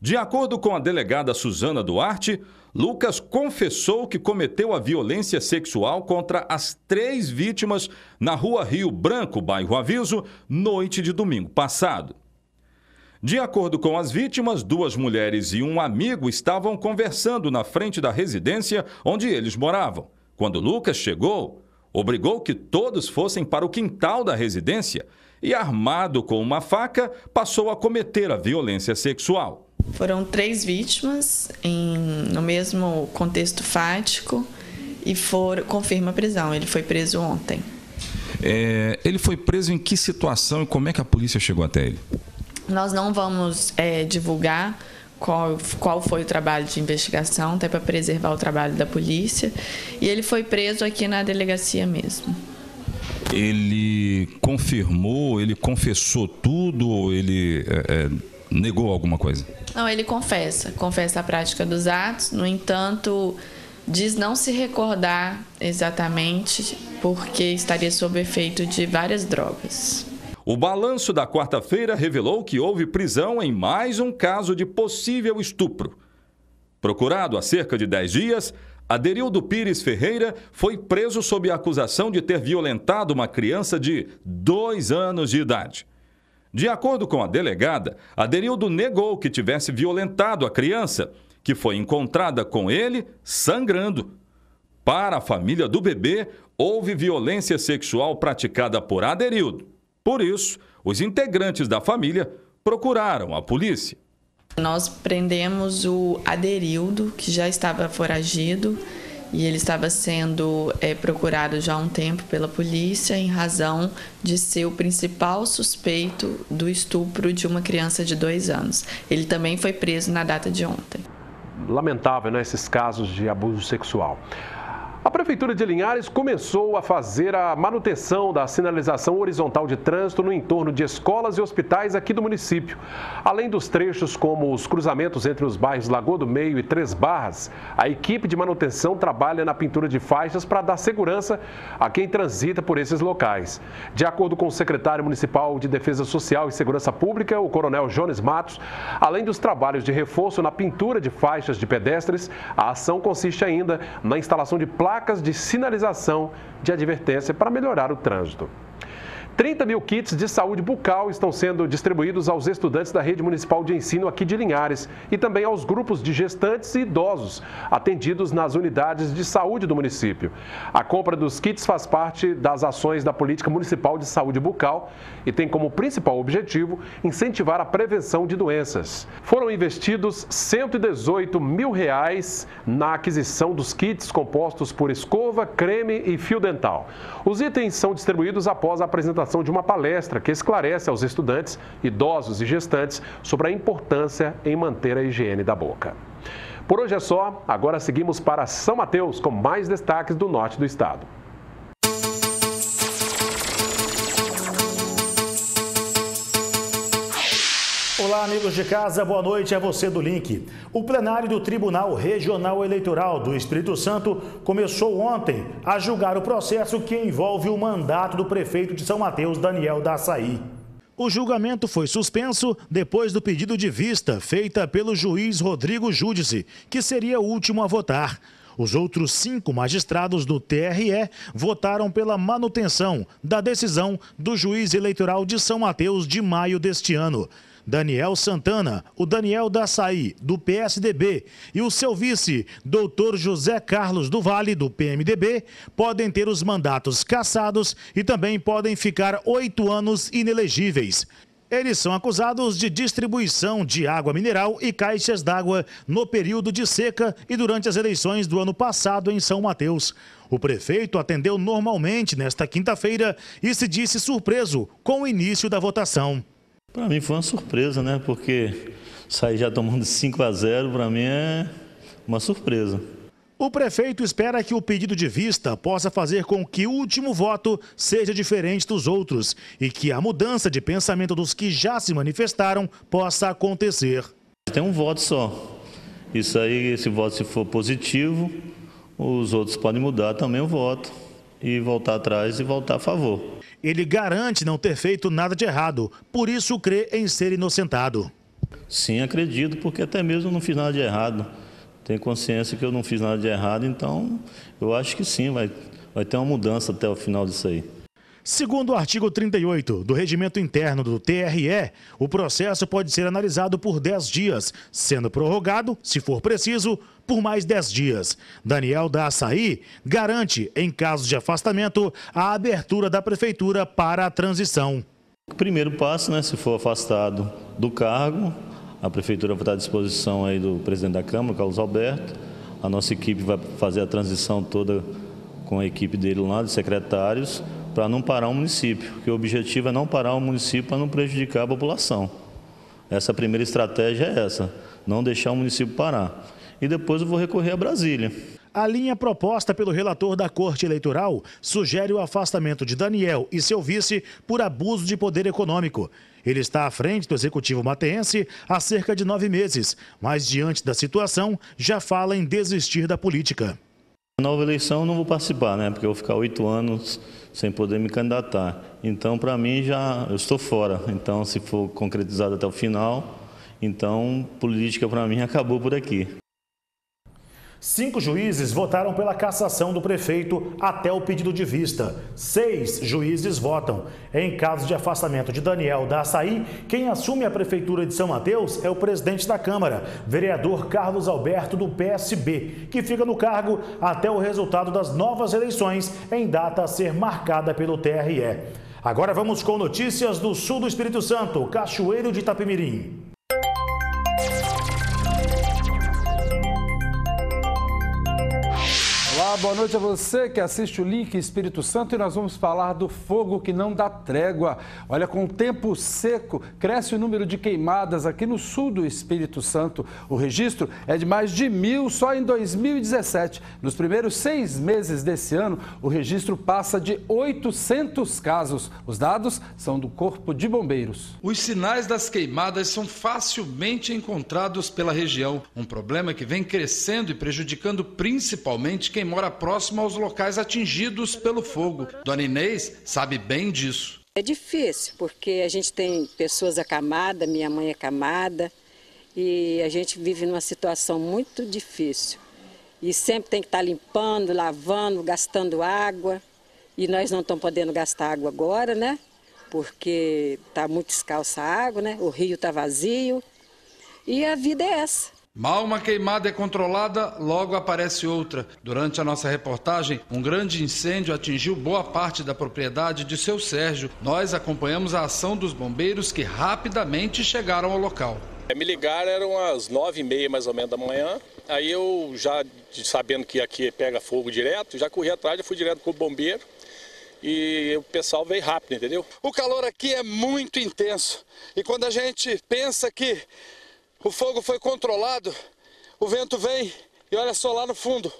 [SPEAKER 26] De acordo com a delegada Suzana Duarte, Lucas confessou que cometeu a violência sexual contra as 3 vítimas na rua Rio Branco, bairro Aviso, noite de domingo passado. De acordo com as vítimas, 2 mulheres e um amigo estavam conversando na frente da residência onde eles moravam. Quando Lucas chegou, obrigou que todos fossem para o quintal da residência e, armado com uma faca, passou a cometer a violência sexual.
[SPEAKER 27] Foram 3 vítimas no mesmo contexto fático e confirma a prisão. Ele foi preso ontem.
[SPEAKER 26] Ele foi preso em que situação e como é que a polícia chegou até ele?
[SPEAKER 27] Nós não vamos divulgar qual foi o trabalho de investigação, até para preservar o trabalho da polícia. E ele foi preso aqui na delegacia mesmo.
[SPEAKER 26] Ele confirmou, ele confessou tudo ou ele negou alguma coisa?
[SPEAKER 27] Não, ele confessa a prática dos atos, no entanto, diz não se recordar exatamente porque estaria sob efeito de várias drogas.
[SPEAKER 26] O balanço da quarta-feira revelou que houve prisão em mais um caso de possível estupro. Procurado há cerca de 10 dias, Aderildo Pires Ferreira foi preso sob a acusação de ter violentado uma criança de 2 anos de idade. De acordo com a delegada, Aderildo negou que tivesse violentado a criança, que foi encontrada com ele sangrando. Para a família do bebê, houve violência sexual praticada por Aderildo. Por isso, os integrantes da família procuraram a polícia.
[SPEAKER 27] Nós prendemos o Aderildo, que já estava foragido, e ele estava sendo procurado já há um tempo pela polícia em razão de ser o principal suspeito do estupro de uma criança de 2 anos. Ele também foi preso na data de ontem.
[SPEAKER 25] Lamentável, né, esses casos de abuso sexual. A Prefeitura de Linhares começou a fazer a manutenção da sinalização horizontal de trânsito no entorno de escolas e hospitais aqui do município. Além dos trechos como os cruzamentos entre os bairros Lagoa do Meio e Três Barras, a equipe de manutenção trabalha na pintura de faixas para dar segurança a quem transita por esses locais. De acordo com o secretário municipal de Defesa Social e Segurança Pública, o coronel Jones Matos, além dos trabalhos de reforço na pintura de faixas de pedestres, a ação consiste ainda na instalação de placas de sinalização de advertência para melhorar o trânsito. 30 mil kits de saúde bucal estão sendo distribuídos aos estudantes da rede municipal de ensino aqui de Linhares e também aos grupos de gestantes e idosos atendidos nas unidades de saúde do município. A compra dos kits faz parte das ações da Política Municipal de Saúde Bucal e tem como principal objetivo incentivar a prevenção de doenças. Foram investidos R$ 118 mil na aquisição dos kits compostos por escova, creme e fio dental. Os itens são distribuídos após a apresentação de uma palestra que esclarece aos estudantes, idosos e gestantes sobre a importância em manter a higiene da boca. Por hoje é só, agora seguimos para São Mateus com mais destaques do norte do estado.
[SPEAKER 3] Olá, amigos de casa, boa noite a você do Link. O plenário do Tribunal Regional Eleitoral do Espírito Santo começou ontem a julgar o processo que envolve o mandato do prefeito de São Mateus, Daniel Daçaí. O julgamento foi suspenso depois do pedido de vista feita pelo juiz Rodrigo Júdice, que seria o último a votar. Os outros 5 magistrados do TRE votaram pela manutenção da decisão do juiz eleitoral de São Mateus de maio deste ano. Daniel Santana, o Daniel Daçaí, do PSDB, e o seu vice, doutor José Carlos do Vale, do PMDB, podem ter os mandatos cassados e também podem ficar 8 anos inelegíveis. Eles são acusados de distribuição de água mineral e caixas d'água no período de seca e durante as eleições do ano passado em São Mateus. O prefeito atendeu normalmente nesta quinta-feira e se disse surpreso com o início da votação.
[SPEAKER 5] Para mim foi uma surpresa, né? Porque sair já tomando 5-0, para mim é uma surpresa.
[SPEAKER 3] O prefeito espera que o pedido de vista possa fazer com que o último voto seja diferente dos outros e que a mudança de pensamento dos que já se manifestaram possa acontecer.
[SPEAKER 5] Tem um voto só. Isso aí, esse voto, se for positivo, os outros podem mudar também o voto e voltar atrás e voltar a favor.
[SPEAKER 3] Ele garante não ter feito nada de errado, por isso crê em ser inocentado.
[SPEAKER 5] Sim, acredito, porque até mesmo eu não fiz nada de errado. Tenho consciência que eu não fiz nada de errado, então eu acho que sim, vai ter uma mudança até o final disso aí.
[SPEAKER 3] Segundo o artigo 38 do Regimento Interno do TRE, o processo pode ser analisado por 10 dias, sendo prorrogado, se for preciso, por mais 10 dias. Daniel Daçaí garante, em caso de afastamento, a abertura da Prefeitura para a transição.
[SPEAKER 5] O primeiro passo, né, se for afastado do cargo, a Prefeitura vai estar à disposição aí do presidente da Câmara, Carlos Alberto. A nossa equipe vai fazer a transição toda com a equipe dele lá, de secretários, para não parar o município, porque o objetivo é não parar o município para não prejudicar a população. Essa primeira estratégia é essa, não deixar o município parar. E depois eu vou recorrer a Brasília.
[SPEAKER 3] A linha proposta pelo relator da Corte Eleitoral sugere o afastamento de Daniel e seu vice por abuso de poder econômico. Ele está à frente do Executivo mateense há cerca de 9 meses, mas diante da situação já fala em desistir da política.
[SPEAKER 5] Na nova eleição eu não vou participar, né? Porque eu vou ficar 8 anos sem poder me candidatar. Então, para mim, eu estou fora. Então, se for concretizado até o final, então política para mim acabou por aqui.
[SPEAKER 3] 5 juízes votaram pela cassação do prefeito até o pedido de vista. 6 juízes votam. Em caso de afastamento de Daniel da Açaí, quem assume a prefeitura de São Mateus é o presidente da Câmara, vereador Carlos Alberto do PSB, que fica no cargo até o resultado das novas eleições, em data a ser marcada pelo TRE. Agora vamos com notícias do sul do Espírito Santo, Cachoeiro de Itapemirim.
[SPEAKER 2] Olá, boa noite a você que assiste o Link Espírito Santo e nós vamos falar do fogo que não dá trégua. Olha, com o tempo seco, cresce o número de queimadas aqui no sul do Espírito Santo. O registro é de mais de 1.000 só em 2017. Nos primeiros 6 meses desse ano, o registro passa de 800 casos. Os dados são do Corpo de Bombeiros.
[SPEAKER 6] Os sinais das queimadas são facilmente encontrados pela região. Um problema que vem crescendo e prejudicando principalmente quem mora próximo aos locais atingidos pelo fogo. Dona Inês sabe bem disso.
[SPEAKER 7] É difícil, porque a gente tem pessoas acamadas, minha mãe é acamada, e a gente vive numa situação muito difícil. E sempre tem que estar limpando, lavando, gastando água. E nós não estamos podendo gastar água agora, né? Porque está muito escassa a água, né? O rio está vazio. E a vida é essa.
[SPEAKER 6] Mal uma queimada é controlada, logo aparece outra. Durante a nossa reportagem, um grande incêndio atingiu boa parte da propriedade de seu Sérgio. Nós acompanhamos a ação dos bombeiros que rapidamente chegaram ao local.
[SPEAKER 8] Me ligaram, eram as 9h30 mais ou menos da manhã. Aí eu já, sabendo que aqui pega fogo direto, já corri atrás, já fui direto pro bombeiro. E o pessoal veio rápido, entendeu?
[SPEAKER 6] O calor aqui é muito intenso. E quando a gente pensa que o fogo foi controlado, o vento vem e olha só lá no fundo,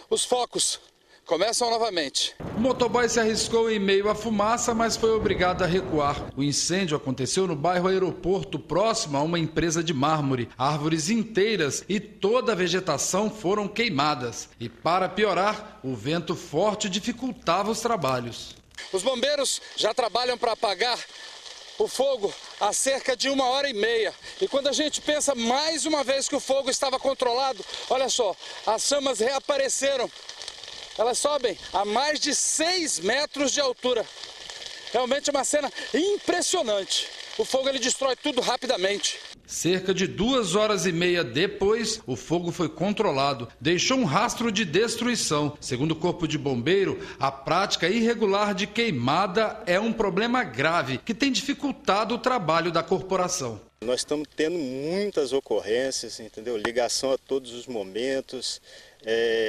[SPEAKER 6] os focos começam novamente. O motoboy se arriscou em meio à fumaça, mas foi obrigado a recuar. O incêndio aconteceu no bairro Aeroporto, próximo a uma empresa de mármore. Árvores inteiras e toda a vegetação foram queimadas. E para piorar, o vento forte dificultava os trabalhos. Os bombeiros já trabalham para apagar o fogo há cerca de 1h30. E quando a gente pensa mais uma vez que o fogo estava controlado, olha só, as chamas reapareceram. Elas sobem a mais de 6 metros de altura. Realmente é uma cena impressionante. O fogo ele destrói tudo rapidamente. Cerca de 2h30 depois, o fogo foi controlado. Deixou um rastro de destruição. Segundo o Corpo de Bombeiro, a prática irregular de queimada é um problema grave que tem dificultado o trabalho da corporação.
[SPEAKER 9] Nós estamos tendo muitas ocorrências, entendeu? Ligação a todos os momentos.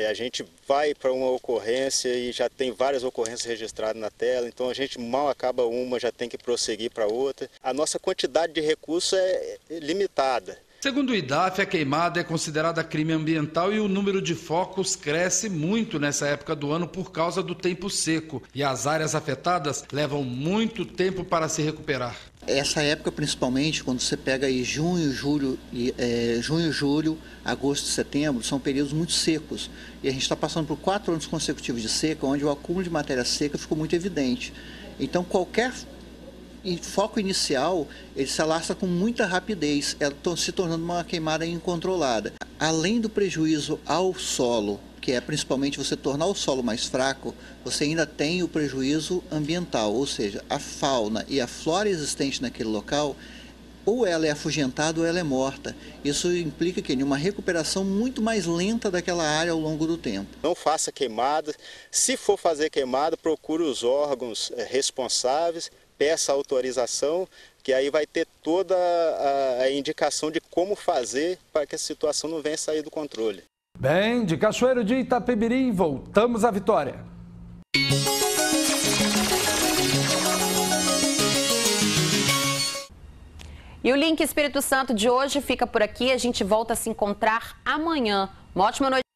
[SPEAKER 9] A gente vai para uma ocorrência e já tem várias ocorrências registradas na tela, então a gente mal acaba uma, já tem que prosseguir para outra. A nossa quantidade de recursos é limitada.
[SPEAKER 6] Segundo o IDAF, a queimada é considerada crime ambiental e o número de focos cresce muito nessa época do ano por causa do tempo seco. E as áreas afetadas levam muito tempo para se recuperar.
[SPEAKER 10] Essa época, principalmente, quando você pega aí junho, julho, agosto e setembro, são períodos muito secos. E a gente está passando por 4 anos consecutivos de seca, onde o acúmulo de matéria seca ficou muito evidente. Então, qualquer foco inicial, ele se alastra com muita rapidez, se tornando uma queimada incontrolada. Além do prejuízo ao solo, que é principalmente você tornar o solo mais fraco, você ainda tem o prejuízo ambiental, ou seja, a fauna e a flora existente naquele local, ou ela é afugentada ou ela é morta. Isso implica que uma recuperação muito mais lenta daquela área ao longo do tempo.
[SPEAKER 9] Não faça queimada. Se for fazer queimada, procure os órgãos responsáveis, peça autorização, que aí vai ter toda a indicação de como fazer para que a situação não venha sair do controle.
[SPEAKER 2] Bem, de Cachoeiro de Itapemirim, voltamos à Vitória.
[SPEAKER 1] E o Link Espírito Santo de hoje fica por aqui. A gente volta a se encontrar amanhã. Uma ótima noite.